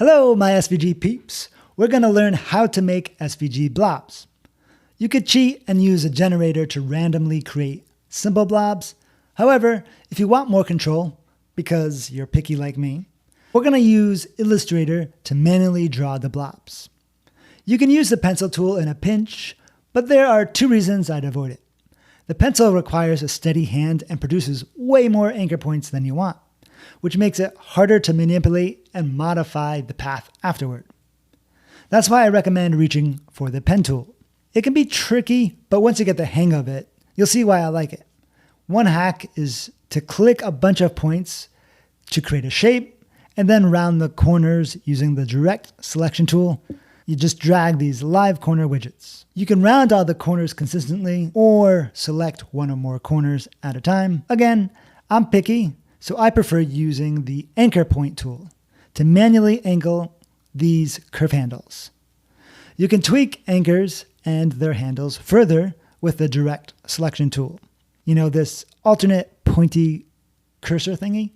Hello, my SVG peeps. We're going to learn how to make SVG blobs. You could cheat and use a generator to randomly create simple blobs. However, if you want more control, because you're picky like me, we're going to use Illustrator to manually draw the blobs. You can use the pencil tool in a pinch, but there are two reasons I'd avoid it. The pencil requires a steady hand and produces way more anchor points than you want, which makes it harder to manipulate and modify the path afterward. That's why I recommend reaching for the pen tool. It can be tricky, but once you get the hang of it, you'll see why I like it. One hack is to click a bunch of points to create a shape, and then round the corners using the direct selection tool. You just drag these live corner widgets. You can round all the corners consistently or select one or more corners at a time. Again, I'm picky, so I prefer using the anchor point tool to manually angle these curve handles. You can tweak anchors and their handles further with the direct selection tool. You know, this alternate pointy cursor thingy?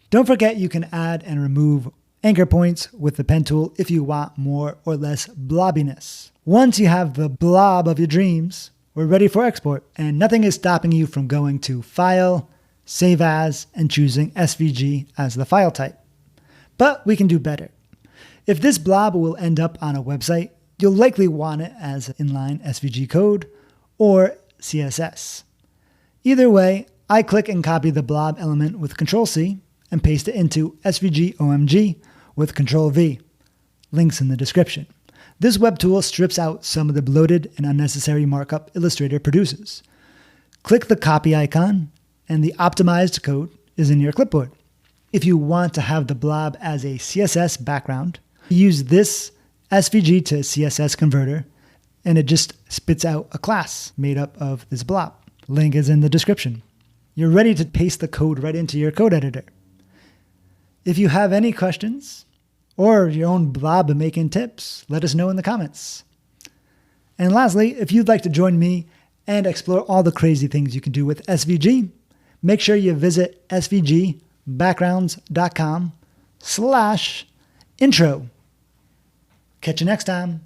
Don't forget you can add and remove anchor points with the pen tool if you want more or less blobbiness. Once you have the blob of your dreams, we're ready for export, and nothing is stopping you from going to File, Save As, and choosing SVG as the file type. But we can do better. If this blob will end up on a website, you'll likely want it as inline SVG code or CSS. Either way, I click and copy the blob element with Ctrl-C and paste it into SVG OMG with Ctrl-V. Links in the description. This web tool strips out some of the bloated and unnecessary markup Illustrator produces. Click the copy icon, and the optimized code is in your clipboard. If you want to have the blob as a CSS background, use this SVG to CSS Converter, and it just spits out a class made up of this blob. Link is in the description. You're ready to paste the code right into your code editor. If you have any questions or your own blob making tips, let us know in the comments. And lastly, if you'd like to join me and explore all the crazy things you can do with SVG, make sure you visit svgbackgrounds.com/intro. Catch you next time.